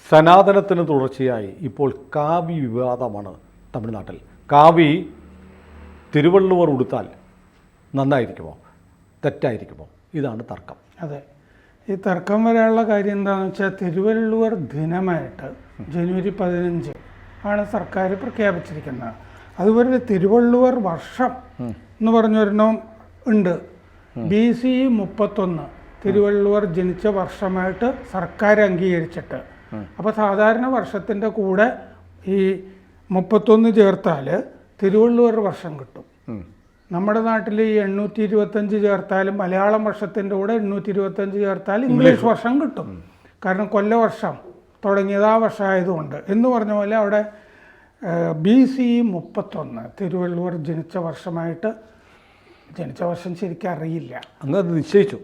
സനാതനത്തിന് തുടർച്ചയായി ഇപ്പോൾ കാവി വിവാദമാണ് തമിഴ്നാട്ടിൽ. കാവി തിരുവള്ളുവർ ഉടുത്താൽ നന്നായിരിക്കുമോ തെറ്റായിരിക്കുമോ? ഇതാണ് തർക്കം. അതെ, ഈ തർക്കം വരാനുള്ള കാര്യം എന്താണെന്ന് വെച്ചാൽ തിരുവള്ളുവർ ദിനമായിട്ട് ജനുവരി 15 ആണ് സർക്കാർ പ്രഖ്യാപിച്ചിരിക്കുന്നത്. അതുപോലെ തിരുവള്ളുവർ വർഷം എന്ന് പറഞ്ഞൊരെണ്ണം ഉണ്ട്. BC 31 തിരുവള്ളുവർ ജനിച്ച വർഷമായിട്ട് സർക്കാർ അംഗീകരിച്ചിട്ട്. അപ്പോൾ സാധാരണ വർഷത്തിൻ്റെ കൂടെ ഈ 31 ചേർത്താൽ തിരുവള്ളുവർ വർഷം കിട്ടും. നമ്മുടെ നാട്ടിൽ ഈ 825 ചേർത്താലും മലയാളം വർഷത്തിൻ്റെ കൂടെ 825 ചേർത്താൽ ഇംഗ്ലീഷ് വർഷം കിട്ടും. കാരണം കൊല്ലവർഷം തുടങ്ങിയത് ആ വർഷമായതുകൊണ്ട് എന്ന് പറഞ്ഞ പോലെ അവിടെ BC 31 തിരുവള്ളുവർ ജനിച്ച വർഷമായിട്ട്, ജനിച്ച വർഷം ശരിക്കും അറിയില്ല, നിശ്ചയിച്ചു.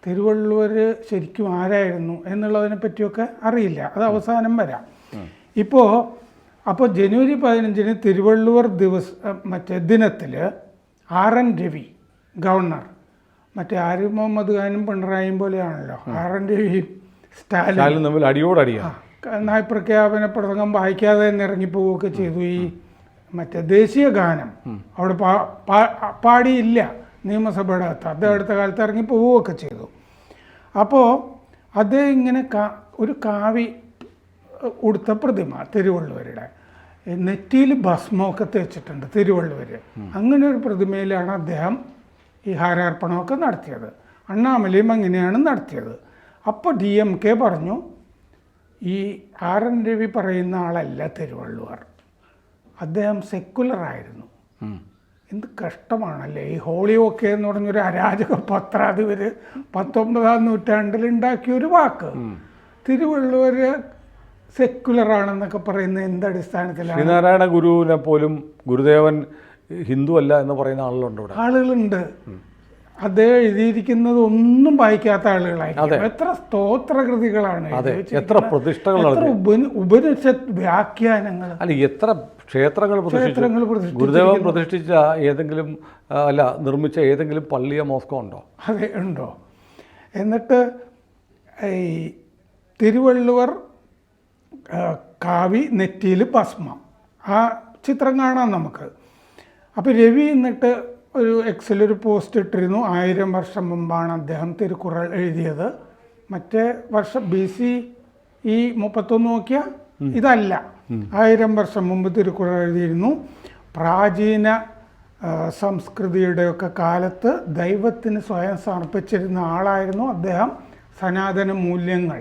തിരുവള്ളുവർ ശരിക്കും ആരായിരുന്നു എന്നുള്ളതിനെ പറ്റിയൊക്കെ അറിയില്ല, അത് അവസാനം വരാം. അപ്പോൾ ജനുവരി 15 തിരുവള്ളുവർ ദിനത്തിൽ RN രവി ഗവർണർ, മറ്റേ ആരിഫ് മുഹമ്മദ് ഖാനും പിണറായിയും പോലെയാണല്ലോ RN രവിയും സ്റ്റാലിനും തമ്മിൽ അടിയോടടിയാണ്. നയപ്രഖ്യാപന പ്രസംഗം വായിക്കാതെ തന്നെ ഇറങ്ങിപ്പോവുകയൊക്കെ ചെയ്തു. ഈ മറ്റേ ദേശീയ ഗാനം അവിടെ പാടിയില്ല നിയമസഭയുടെ അകത്ത്, അദ്ദേഹം അടുത്ത കാലത്ത് ഇറങ്ങി പോവുകയൊക്കെ ചെയ്തു. അപ്പോൾ അദ്ദേഹം ഇങ്ങനെ ഒരു കാവി ഉടുത്ത പ്രതിമ തിരുവള്ളുവരുടെ, നെറ്റിയിൽ ഭസ്മമൊക്കെ തേച്ചിട്ടുണ്ട് തിരുവള്ളുവർ. അങ്ങനെ ഒരു പ്രതിമയിലാണ് അദ്ദേഹം ഈ ഹാരാർപ്പണമൊക്കെ നടത്തിയത്. അണ്ണാമലയും അങ്ങനെയാണ് നടത്തിയത്. അപ്പോൾ DMK പറഞ്ഞു, ഈ RN രവി പറയുന്ന ആളല്ല തിരുവള്ളുവർ, അദ്ദേഹം സെക്കുലറായിരുന്നു. എന്ത് കഷ്ടമാണല്ലേ ഈ ഹോളിയോക്കെ എന്ന് പറഞ്ഞൊരു അരാജക പത്രാധിപർ 19ാം നൂറ്റാണ്ടിൽ ഉണ്ടാക്കിയൊരു വാക്ക്. തിരുവള്ളുവർ സെക്കുലറാണെന്നൊക്കെ പറയുന്നത് എന്തടിസ്ഥാനത്തിലാണ്? ശ്രീനാരായണ ഗുരുവിനെ പോലും ഗുരുദേവൻ ഹിന്ദു അല്ല എന്ന് പറയുന്ന ആളുകളുണ്ട്. അദ്ദേഹം എഴുതിയിരിക്കുന്നത് ഒന്നും വായിക്കാത്ത ആളുകളായിരിക്കും. എത്ര സ്തോത്രകൃതികളാണ്, എത്ര പ്രതിഷ്ഠകളാണ്, ഉപനിഷത്ത് വ്യാഖ്യാനങ്ങൾ, എത്ര ക്ഷേത്രങ്ങൾ ഗുരുദേവൻ പ്രതിഷ്ഠിച്ച ഏതെങ്കിലും നിർമ്മിച്ച ഏതെങ്കിലും പള്ളിയോ മോസ്കോ ഉണ്ടോ? അതെ, ഉണ്ടോ? എന്നിട്ട് ഈ തിരുവള്ളുവർ കാവി, നെറ്റിയിൽ ഭസ്മം, ആ ചിത്രം കാണാം നമുക്ക്. അപ്പോൾ രവി എന്നിട്ട് ഒരു എക്സിലൊരു പോസ്റ്റ് ഇട്ടിരുന്നു, 1000 വർഷം മുമ്പാണ് അദ്ദേഹം തിരുക്കുറൾ എഴുതിയത്. മറ്റേ വർഷം BC 31 നോക്കിയാൽ ഇതല്ല, 1000 വർഷം മുമ്പ് തിരുക്കുറൾ എഴുതിയിരുന്നു. പ്രാചീന സംസ്കൃതിയുടെയൊക്കെ കാലത്ത് ദൈവത്തിന് സ്വയം സമർപ്പിച്ചിരുന്ന ആളായിരുന്നു അദ്ദേഹം. സനാതന മൂല്യങ്ങൾ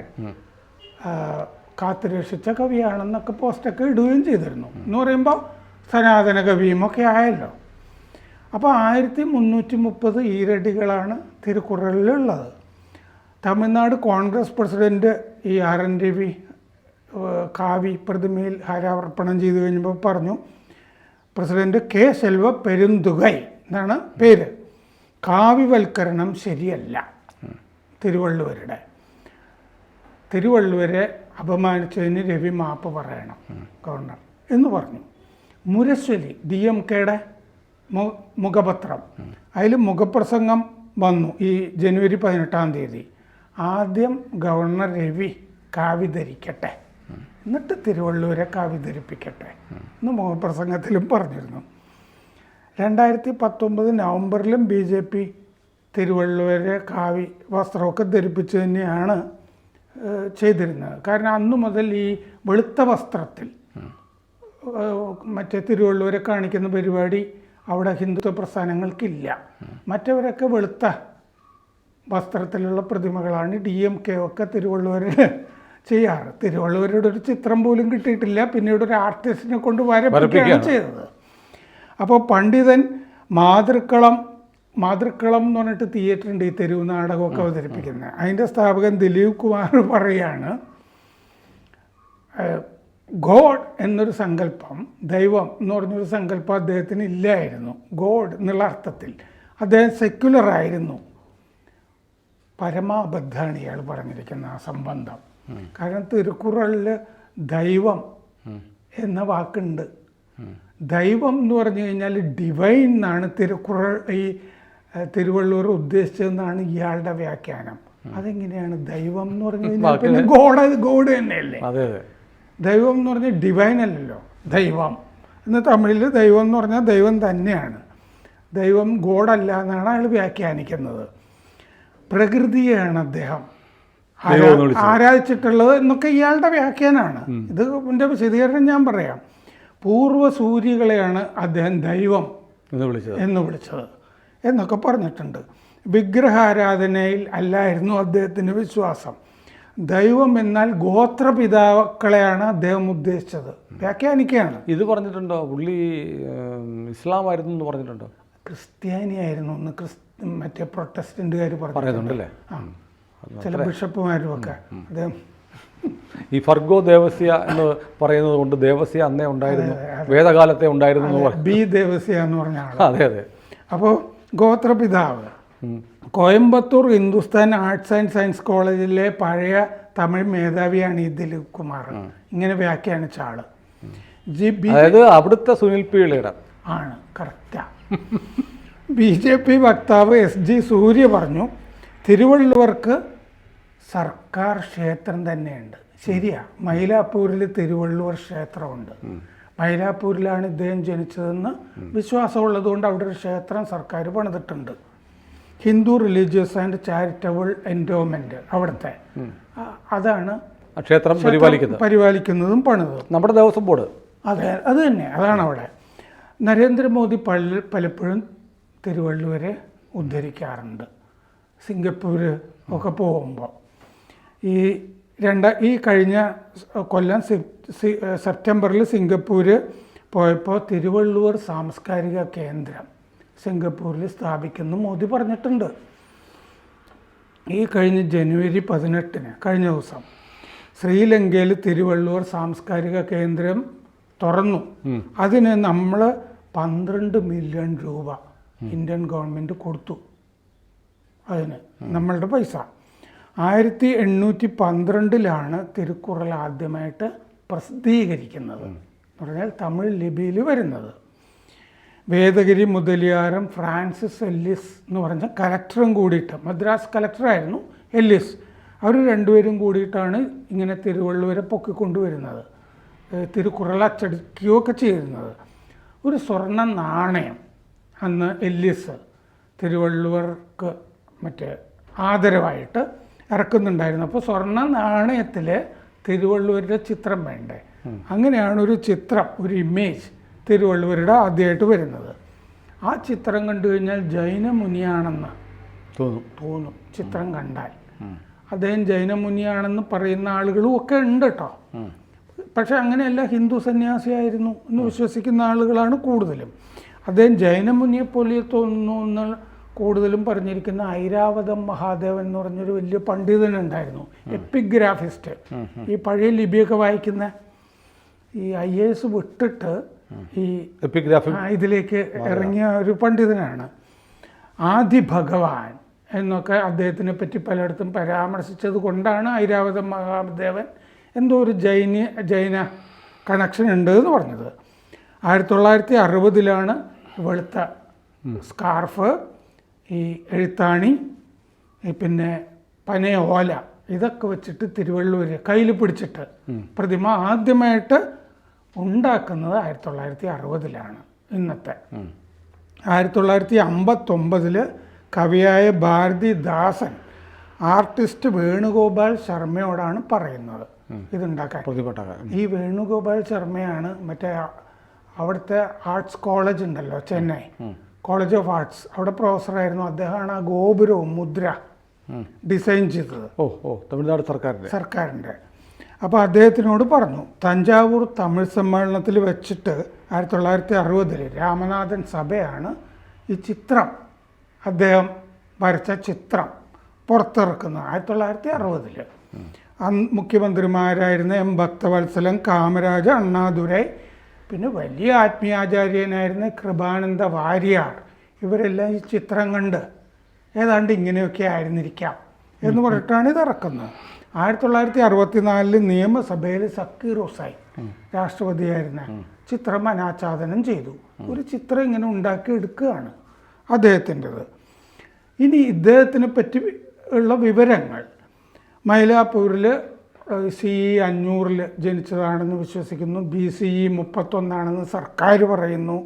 കാത്തുരക്ഷിച്ച കവിയാണെന്നൊക്കെ പോസ്റ്റൊക്കെ ഇടുകയും ചെയ്തിരുന്നു. എന്ന് പറയുമ്പോൾ സനാതന കവിയുമൊക്കെ ആയല്ലോ. അപ്പോൾ 1330 ഈരടികളാണ് തിരുക്കുറളിലുള്ളത്. തമിഴ്നാട് കോൺഗ്രസ് പ്രസിഡന്റ് ഈ RN രവി കാവി പ്രതിമയിൽ ഹാരാർപ്പണം ചെയ്തു കഴിഞ്ഞപ്പോൾ പറഞ്ഞു, പ്രസിഡന്റ് K. സെൽവ പെരുന്തുകൈ എന്നാണ് പേര്, കാവ്യവൽക്കരണം ശരിയല്ല, തിരുവള്ളുവരെ അപമാനിച്ചതിന് രവി മാപ്പ് പറയണം ഗവർണർ എന്ന് പറഞ്ഞു. മുരശ്ശേരി DMKയുടെ മുഖപത്രം, അതിൽ മുഖപ്രസംഗം വന്നു ഈ ജനുവരി 18-ാം തീയതി. ആദ്യം ഗവർണർ രവി കാവി ധരിക്കട്ടെ, എന്നിട്ട് തിരുവള്ളുവരെ കാവി ധരിപ്പിക്കട്ടെ എന്ന് മുഖപ്രസംഗത്തിലും പറഞ്ഞിരുന്നു. 2019 നവംബറിലും BJP തിരുവള്ളുവരെ കാവി വസ്ത്രമൊക്കെ ധരിപ്പിച്ച് തന്നെയാണ് ചെയ്തിരുന്നത്. കാരണം അന്നു മുതൽ ഈ വെളുത്ത വസ്ത്രത്തിൽ മറ്റേ തിരുവള്ളുവരെ കാണിക്കുന്ന പരിപാടി അവിടെ ഹിന്ദുത്വ പ്രസ്ഥാനങ്ങൾക്കില്ല. മറ്റവരൊക്കെ വെളുത്ത വസ്ത്രത്തിലുള്ള പ്രതിമകളാണ് DMK ഒക്കെ തിരുവള്ളുവരുടെ ചെയ്യാറ്. തിരുവള്ളുവരുടെ ഒരു ചിത്രം പോലും കിട്ടിയിട്ടില്ല, പിന്നീട് ഒരു ആർട്ടിസ്റ്റിനെ കൊണ്ട് വരപ്പിക്കുകയാണ് ചെയ്തത്. അപ്പോൾ പണ്ഡിതൻ മാതൃക്കളം എന്ന് പറഞ്ഞിട്ട് തിയേറ്റർ ഉണ്ട്, ഈ തെരുവ് നാടകമൊക്കെ അവതരിപ്പിക്കുന്നത്. അതിൻ്റെ സ്ഥാപകൻ ദിലീപ് കുമാർ പറയാണ്, ഗോഡ് എന്നൊരു സങ്കല്പം, ദൈവം എന്ന് പറഞ്ഞൊരു സങ്കല്പം അദ്ദേഹത്തിന് ഇല്ലായിരുന്നു. ഗോഡ് എന്നുള്ള അർത്ഥത്തിൽ അദ്ദേഹം സെക്യുലറായിരുന്നു. പരമാബദ്ധാണ് ഇയാൾ പറഞ്ഞിരിക്കുന്ന ആ സംബന്ധം. കാരണം തിരുക്കുറളിൽ ദൈവം എന്ന വാക്കുണ്ട്. ദൈവം എന്ന് പറഞ്ഞു കഴിഞ്ഞാൽ ഡിവൈൻ എന്നാണ് തിരുവള്ളുവർ ഉദ്ദേശിച്ചതെന്നാണ് ഇയാളുടെ വ്യാഖ്യാനം. അതെങ്ങനെയാണ് ദൈവം എന്ന് പറഞ്ഞു കഴിഞ്ഞാൽ പിന്നെ ഗോഡ് തന്നെയല്ലേ? അതെ അതെ. ദൈവം എന്ന് പറഞ്ഞാൽ ഡിവൈൻ അല്ലല്ലോ, ദൈവം എന്ന് തമിഴിൽ ദൈവം എന്ന് പറഞ്ഞാൽ ദൈവം തന്നെയാണ്. ദൈവം ഗോഡല്ല എന്നാണ് അയാൾ വ്യാഖ്യാനിക്കുന്നത്. പ്രകൃതിയെയാണ് അദ്ദേഹം ആരാധിച്ചിട്ടുള്ളത് എന്നൊക്കെ ഇയാളുടെ വ്യാഖ്യാനമാണ്. ഇതിൻ്റെ വിശദീകരണം ഞാൻ പറയാം. പൂർവ്വ സൂര്യകളെയാണ് അദ്ദേഹം ദൈവം എന്ന് വിളിച്ചത് എന്നൊക്കെ പറഞ്ഞിട്ടുണ്ട്. വിഗ്രഹാരാധനയിൽ അല്ലായിരുന്നു അദ്ദേഹത്തിൻ്റെ വിശ്വാസം. ദൈവം എന്നാൽ ഗോത്രപിതാക്കളെയാണ് അദ്ദേഹം ഉദ്ദേശിച്ചത്. വ്യാഖ്യാനിക്കുകയാണ്. ഇത് പറഞ്ഞിട്ടുണ്ടോ പുള്ളി? ഇസ്ലാം ആയിരുന്നു എന്ന് പറഞ്ഞിട്ടുണ്ടോ? ക്രിസ്ത്യാനിയായിരുന്നു എന്ന് മറ്റേ പ്രൊട്ടസ്റ്റന്റുകാർ പറയുന്നുണ്ടല്ലേ? ചില ബിഷപ്പുമാരും ഒക്കെ. അദ്ദേഹം ഈ ഫർഗോ ദേവസ്യ എന്ന് പറയുന്നത് കൊണ്ട് ദേവസ്യ അന്നേ ഉണ്ടായിരുന്നു, വേദകാലത്തെ ഉണ്ടായിരുന്നു. ബി ദേവസ്യ എന്ന് പറഞ്ഞ ആൾ. അതെ അതെ. അപ്പോൾ ഗോത്രപിതാവ് Coimbatore Hindusthan arts and science കോളേജിലെ പഴയ തമിഴ് മേധാവിയാണ് ഈ ദിലീപ് കുമാർ. ഇങ്ങനെ വ്യാഖ്യാനിച്ച ആള്. അതായത് അവിടുത്തെ സുനിൽ പിള്ളയുടെ ആണ്. കറക്റ്റാ. BJP വക്താവ് SG സൂര്യ പറഞ്ഞു, തിരുവള്ളുവർക്ക് സർക്കാർ ക്ഷേത്രം തന്നെയുണ്ട്. ശരിയാ, മൈലാപ്പൂരിൽ തിരുവള്ളുവർ ക്ഷേത്രമുണ്ട്. മൈലാപ്പൂരിലാണ് ഇദ്ദേഹം ജനിച്ചതെന്ന് വിശ്വാസമുള്ളതുകൊണ്ട് അവിടെ ഒരു ക്ഷേത്രം സർക്കാർ പണിതിട്ടുണ്ട്. Hindu religious and charitable endowment അവിടുത്തെ അതാണ് ക്ഷേത്രം പരിപാലിക്കുന്നതും പണിതതും. നമ്മുടെ ദേവസ്വം ബോർഡ്. അതെ, അത് തന്നെ, അതാണ് അവിടെ. നരേന്ദ്രമോദി പലപ്പോഴും തിരുവള്ളുവരെ ഉദ്ധരിക്കാറുണ്ട് സിംഗപ്പൂർ ഒക്കെ പോകുമ്പോൾ. ഈ കഴിഞ്ഞ കൊല്ലം സെപ്റ്റംബറിൽ സിംഗപ്പൂർ പോയപ്പോൾ തിരുവള്ളുവർ സാംസ്കാരിക കേന്ദ്രം സിംഗപ്പൂരിൽ സ്ഥാപിക്കുന്നു മോദി പറഞ്ഞിട്ടുണ്ട്. ഈ കഴിഞ്ഞ ജനുവരി 18 കഴിഞ്ഞ ദിവസം ശ്രീലങ്കയിൽ തിരുവള്ളുവർ സാംസ്കാരിക കേന്ദ്രം തുറന്നു. അതിന് നമ്മൾ 12 മില്യൺ രൂപ ഇന്ത്യൻ ഗവൺമെൻറ് കൊടുത്തു. അതിന് നമ്മളുടെ പൈസ. 1812 തിരുക്കുറൾ ആദ്യമായിട്ട് പ്രസിദ്ധീകരിക്കുന്നത് എന്ന് പറഞ്ഞാൽ തമിഴ് ലിപിയിൽ വരുന്നത്. വേദഗിരി മുതലിയാരം ഫ്രാൻസിസ് എല്ലിസ് എന്ന് പറഞ്ഞ കലക്ടറും കൂടിയിട്ട്, മദ്രാസ് കലക്ടറായിരുന്നു എല്ലിസ്, അവർ രണ്ടുപേരും കൂടിയിട്ടാണ് ഇങ്ങനെ തിരുവള്ളുവരെ പൊക്കിക്കൊണ്ടുവരുന്നത്, തിരുക്കുറൾ അച്ചടിക്കുകയൊക്കെ ചെയ്യുന്നത്. ഒരു സ്വർണ്ണ നാണയം അന്ന് എല്ലിസ് തിരുവള്ളുവർക്ക് മറ്റേ ആദരവായിട്ട് ഇറക്കുന്നുണ്ടായിരുന്നു. അപ്പോൾ സ്വർണ്ണ നാണയത്തിൽ തിരുവള്ളുവരുടെ ചിത്രം വേണ്ടേ? അങ്ങനെയാണ് ഒരു ചിത്രം, ഒരു ഇമേജ് തിരുവള്ളുവരുടെ ആദ്യമായിട്ട് വരുന്നത്. ആ ചിത്രം കണ്ടു കഴിഞ്ഞാൽ ജൈനമുനിയാണെന്ന് തോന്നും. ചിത്രം കണ്ടാൽ അദ്ദേഹം ജൈനമുനിയാണെന്ന് പറയുന്ന ആളുകളും ഒക്കെ ഉണ്ട് കേട്ടോ. പക്ഷെ അങ്ങനെയല്ല, ഹിന്ദു സന്യാസിയായിരുന്നു എന്ന് വിശ്വസിക്കുന്ന ആളുകളാണ് കൂടുതലും. അദ്ദേഹം ജൈനമുനിയെ പോലെ തോന്നുന്നു എന്ന് കൂടുതലും പറഞ്ഞിരിക്കുന്ന ഐരാവതം മഹാദേവൻ എന്ന് പറഞ്ഞൊരു വലിയ പണ്ഡിതനുണ്ടായിരുന്നു, എപ്പിഗ്രാഫിസ്റ്റ്. ഈ പഴയ ലിപിയൊക്കെ വായിക്കുന്ന ഈ IAS വിട്ടിട്ട് ഈ ഇതിലേക്ക് ഇറങ്ങിയ ഒരു പണ്ഡിതനാണ്. ആദി ഭഗവാൻ എന്നൊക്കെ അദ്ദേഹത്തിനെ പറ്റി പലയിടത്തും പരാമർശിച്ചത് കൊണ്ടാണ് ഐരാവതം മഹാദേവൻ എന്തോ ഒരു ജൈന കണക്ഷൻ ഉണ്ട് എന്ന് പറഞ്ഞത്. 1960 വെളുത്ത സ്കാർഫ്, ഈ എഴുത്താണി, പിന്നെ പനയ ഓല, ഇതൊക്കെ വെച്ചിട്ട് തിരുവള്ളുവർ കയ്യിൽ പിടിച്ചിട്ട് പ്രതിമ ആദ്യമായിട്ട് ഉണ്ടാക്കുന്നത് 1960 ഇന്നത്തെ. 1959 കവിയായ ഭാരതിദാസൻ ആർട്ടിസ്റ്റ് വേണുഗോപാൽ ശർമ്മയോടാണ് പറയുന്നത് ഇതുണ്ടാക്കാൻ. ഈ വേണുഗോപാൽ ശർമ്മയാണ് മറ്റേ അവിടുത്തെ ആർട്സ് കോളേജ് ഉണ്ടല്ലോ, ചെന്നൈ കോളേജ് ഓഫ് ആർട്സ്, അവിടെ പ്രൊഫസറായിരുന്നു. അദ്ദേഹമാണ് ആ ഗോപുരവും മുദ്ര ഡിസൈൻ ചെയ്തത്. തമിഴ്നാട് സർക്കാരിൻ്റെ. അപ്പോൾ അദ്ദേഹത്തിനോട് പറഞ്ഞു, തഞ്ചാവൂർ തമിഴ് സമ്മേളനത്തിൽ വെച്ചിട്ട് 1960 രാമനാഥൻ സഭയാണ് ഈ ചിത്രം, അദ്ദേഹം വരച്ച ചിത്രം പുറത്തിറക്കുന്നത് 1960. അന്ന് മുഖ്യമന്ത്രിമാരായിരുന്ന M. ഭക്തവത്സലൻ, കാമരാജ്, അണ്ണാദുരൈ, പിന്നെ വലിയ ആത്മീയാചാര്യനായിരുന്ന കൃപാനന്ദ വാര്യർ, ഇവരെല്ലാം ഈ ചിത്രം കണ്ട് ഏതാണ്ട് ഇങ്ങനെയൊക്കെ ആയിരുന്നിരിക്കാം എന്ന് പറഞ്ഞിട്ടാണ് ഇത് ഇറക്കുന്നത്. 1964 നിയമസഭയിൽ സക്കീർ ഹുസൈൻ രാഷ്ട്രപതിയായിരുന്ന ചിത്രം അനാച്ഛാദനം ചെയ്തു. ഒരു ചിത്രം ഇങ്ങനെ ഉണ്ടാക്കി എടുക്കുകയാണ് അദ്ദേഹത്തിൻ്റെത്. ഇനി ഇദ്ദേഹത്തിനെ പറ്റി ഉള്ള വിവരങ്ങൾ മൈലാപ്പൂരിൽ CE 500 ജനിച്ചതാണെന്ന് വിശ്വസിക്കുന്നു. BCE 31 സർക്കാർ പറയുന്നു.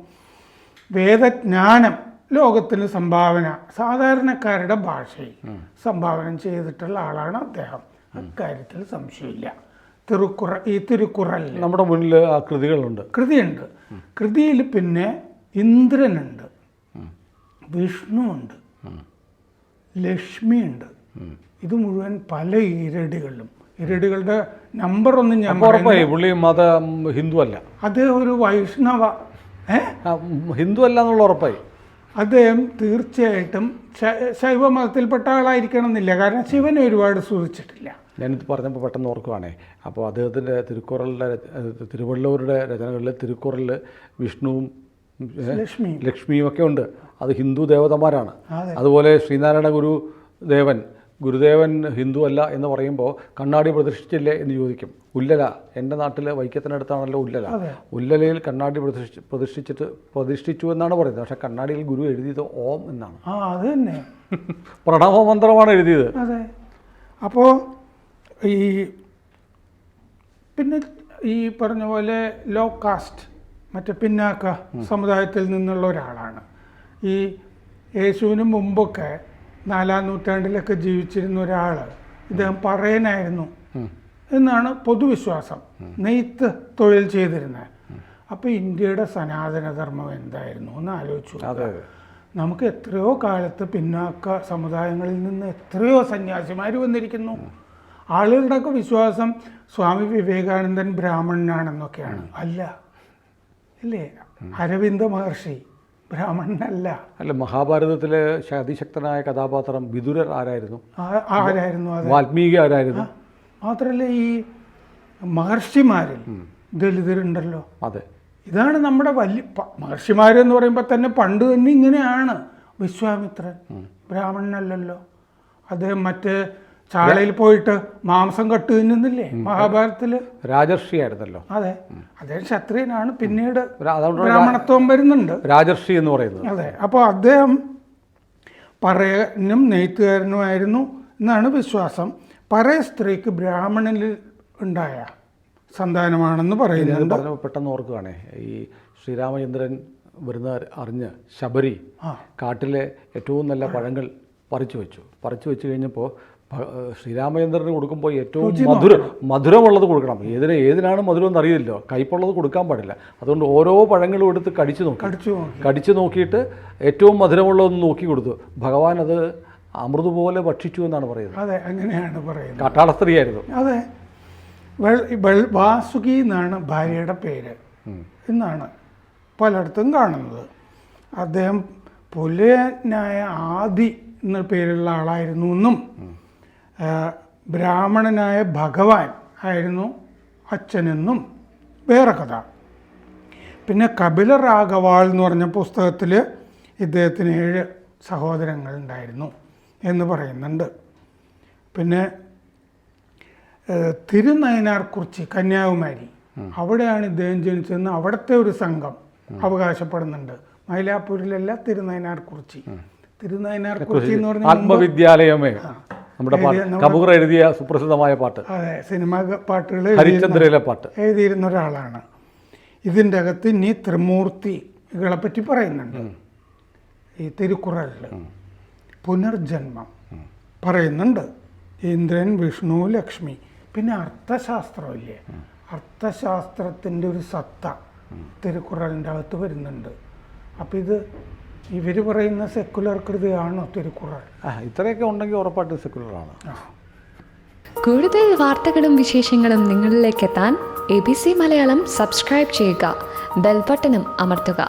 വേദജ്ഞാനം ലോകത്തിന് സംഭാവന, സാധാരണക്കാരുടെ ഭാഷയിൽ സംഭാവന ചെയ്തിട്ടുള്ള ആളാണ് അദ്ദേഹം. അക്കാര്യത്തിൽ സംശയമില്ല. ഈ തിരുക്കുറലിൽ നമ്മുടെ മുന്നിൽ ആ കൃതികളുണ്ട്. കൃതിയിൽ പിന്നെ ഇന്ദ്രനുണ്ട്, വിഷ്ണുവുണ്ട്, ലക്ഷ്മിയുണ്ട്. ഇത് മുഴുവൻ പല ഇരടികളുടെ നമ്പറൊന്നും ഞാൻ പുള്ളി മത ഹിന്ദു അല്ല, അദ്ദേഹം ഒരു വൈഷ്ണവ ഹിന്ദു അല്ല എന്നുള്ള ഉറപ്പായി. അദ്ദേഹം തീർച്ചയായിട്ടും ശൈവ മതത്തിൽപ്പെട്ട ആളായിരിക്കണം എന്നില്ല, കാരണം ശിവനെ ഒരുപാട് സൂചിച്ചിട്ടില്ല. ഞാനിത് പറഞ്ഞപ്പോൾ പെട്ടെന്ന് ഓർക്കുവാണേ. അപ്പോൾ അദ്ദേഹത്തിൻ്റെ തിരുവള്ളുവരുടെ രചനകളിൽ തിരുക്കുറലിൽ വിഷ്ണുവും ലക്ഷ്മിയും ഒക്കെ ഉണ്ട്. അത് ഹിന്ദു ദേവതമാരാണ്. അതുപോലെ ശ്രീനാരായണ ഗുരുദേവൻ ഹിന്ദു അല്ല എന്ന് പറയുമ്പോൾ കണ്ണാടി പ്രതിഷ്ഠിച്ചില്ലേ എന്ന് ചോദിക്കും. ഉല്ലല, എൻ്റെ നാട്ടിൽ വൈക്കത്തിനടുത്താണല്ലോ ഉല്ലലയിൽ കണ്ണാടി പ്രതിഷ്ഠിച്ചു എന്നാണ് പറയുന്നത്. പക്ഷെ കണ്ണാടിയിൽ ഗുരു എഴുതിയത് ഓം എന്നാണ്. അത് തന്നെ പ്രണവ മന്ത്രമാണ് എഴുതിയത്. അതെ. അപ്പോൾ പിന്നെ ഈ പറഞ്ഞ പോലെ ലോ കാസ്റ്റ്, മറ്റേ പിന്നാക്ക സമുദായത്തിൽ നിന്നുള്ള ഒരാളാണ്. ഈ യേശുവിന് മുമ്പൊക്കെ 4-ാം നൂറ്റാണ്ടിലൊക്കെ ജീവിച്ചിരുന്ന ഒരാൾ ഇദ്ദേഹം പറയനായിരുന്നു എന്നാണ് പൊതുവിശ്വാസം. നെയ്ത്ത് തൊഴിൽ ചെയ്തിരുന്നത്. അപ്പോൾ ഇന്ത്യയുടെ സനാതനധർമ്മം എന്തായിരുന്നു എന്ന് ആലോചിച്ചു. നമുക്ക് എത്രയോ കാലത്ത് പിന്നാക്ക സമുദായങ്ങളിൽ നിന്ന് എത്രയോ സന്യാസിമാർ വന്നിരിക്കുന്നു. ആളുകളുടെയൊക്കെ വിശ്വാസം സ്വാമി വിവേകാനന്ദൻ ബ്രാഹ്മണനാണെന്നൊക്കെയാണ്. അല്ല, ഇല്ലേ? അരവിന്ദ മഹർഷി ബ്രാഹ്മണനല്ല. മഹാഭാരതത്തിലെ അതിശക്തനായ കഥാപാത്രം വിദുരർ ആരായിരുന്നു? അത് വാൽമീകി ആരായിരുന്നു? മാത്രമല്ല ഈ മഹർഷിമാരിൽ ദലിതരുണ്ടല്ലോ. അതെ, ഇതാണ് നമ്മുടെ വലിയ മഹർഷിമാരെന്ന് പറയുമ്പോൾ തന്നെ പണ്ട് തന്നെ ഇങ്ങനെയാണ്. വിശ്വാമിത്രൻ ബ്രാഹ്മണനല്ലല്ലോ. അദ്ദേഹം മറ്റേ ചാളയിൽ പോയിട്ട് മാംസം കട്ടു തിന്നുന്നില്ലേ മഹാഭാരതത്തില്? രാജർഷി ആയിരുന്നല്ലോ. അതെ, അദ്ദേഹം ക്ഷത്രിയനാണ്. പിന്നീട് ബ്രാഹ്മണത്വം വരുന്നുണ്ട്, രാജർഷി എന്ന് പറയുന്നത്. അതെ. അപ്പോൾ അദ്ദേഹം പറയനും നെയ്ത്തുകാരനുമായിരുന്നു എന്നാണ് വിശ്വാസം. പറയ സ്ത്രീക്ക് ബ്രാഹ്മണനിൽ ഉണ്ടായ സന്താനമാണെന്ന് പറയുന്നത്. പെട്ടെന്ന് ഓർക്കുകയാണേ, ഈ ശ്രീരാമചന്ദ്രൻ വരുന്ന അറിഞ്ഞ് ശബരി കാട്ടിലെ ഏറ്റവും നല്ല പഴങ്ങൾ പറിച്ചു വെച്ചു കഴിഞ്ഞപ്പോൾ ശ്രീരാമചന്ദ്രന് കൊടുക്കുമ്പോൾ ഏറ്റവും മധുരമുള്ളത് കൊടുക്കണം. ഏതിനാണ് മധുരം എന്ന് അറിയില്ലല്ലോ, കയ്പുള്ളത് കൊടുക്കാൻ പാടില്ല. അതുകൊണ്ട് ഓരോ പഴങ്ങളും എടുത്ത് കടിച്ചു നോക്കിയിട്ട് ഏറ്റവും മധുരമുള്ളതെന്ന് നോക്കി കൊടുത്തു. ഭഗവാൻ അത് അമൃത് പോലെ ഭക്ഷിച്ചു എന്നാണ് പറയുന്നത്. അതെ, അങ്ങനെയാണ് പറയുന്നത്. കാട്ടാള സ്ത്രീയായിരുന്നു. അതെ, വാസുകി എന്നാണ് ഭാര്യയുടെ പേര് എന്നാണ് പലയിടത്തും കാണുന്നത്. അദ്ദേഹം പുലയനായ ആദി എന്ന പേരുള്ള ആളായിരുന്നു എന്നും ബ്രാഹ്മണനായ ഭഗവാൻ ആയിരുന്നു അച്ഛനെന്നും വേറെ കഥ. പിന്നെ കപില രാഘവാൾ എന്ന് പറഞ്ഞ പുസ്തകത്തിൽ ഇദ്ദേഹത്തിന് 7 സഹോദരങ്ങളുണ്ടായിരുന്നു എന്ന് പറയുന്നുണ്ട്. പിന്നെ തിരുനയനാർകുറിച്ചി, കന്യാകുമാരി, അവിടെയാണ് ഇദ്ദേഹം ജനിച്ചതെന്ന് അവിടുത്തെ ഒരു സംഘം അവകാശപ്പെടുന്നുണ്ട്. മൈലാപ്പൂരിലല്ല, തിരുനയനാർകുറിച്ചി എന്ന് പറഞ്ഞ ആത്മവിദ്യാലയമേ നമ്മുടെ കബൂർ എഴുതിയ സുപ്രസിദ്ധമായ പാട്ട്. അതെ, സിനിമാ പാട്ടുകൾ ഹരിചന്ദ്രയിലെ പാട്ട് എഴുതിയിരുന്ന ഒരാളാണ്. ഇതിൻ്റെ അകത്ത് ഇനി ത്രിമൂർത്തികളെ പറ്റി പറയുന്നുണ്ട്. ഈ തിരുക്കുറളിൽ പുനർജന്മം പറയുന്നുണ്ട്. ഇന്ദ്രൻ, വിഷ്ണു, ലക്ഷ്മി. പിന്നെ അർത്ഥശാസ്ത്രമില്ലേ, അർത്ഥശാസ്ത്രത്തിൻ്റെ ഒരു സത്ത തിരുക്കുറളിൻ്റെ അകത്ത് വരുന്നുണ്ട്. അപ്പം ഇത് ഇവർ പറയുന്ന സെക്കുലർ കൃതിയാണോ തിരുക്കുറൾ? ഇത്രയൊക്കെ ഉണ്ടെങ്കിൽ ഉറപ്പായിട്ടും സെക്കുലറാണ്. കൂടുതൽ വാർത്തകളും വിശേഷങ്ങളും നിങ്ങളിലേക്ക് എത്താൻ ABC മലയാളം സബ്സ്ക്രൈബ് ചെയ്യുക, ബെൽ ബട്ടണും അമർത്തുക.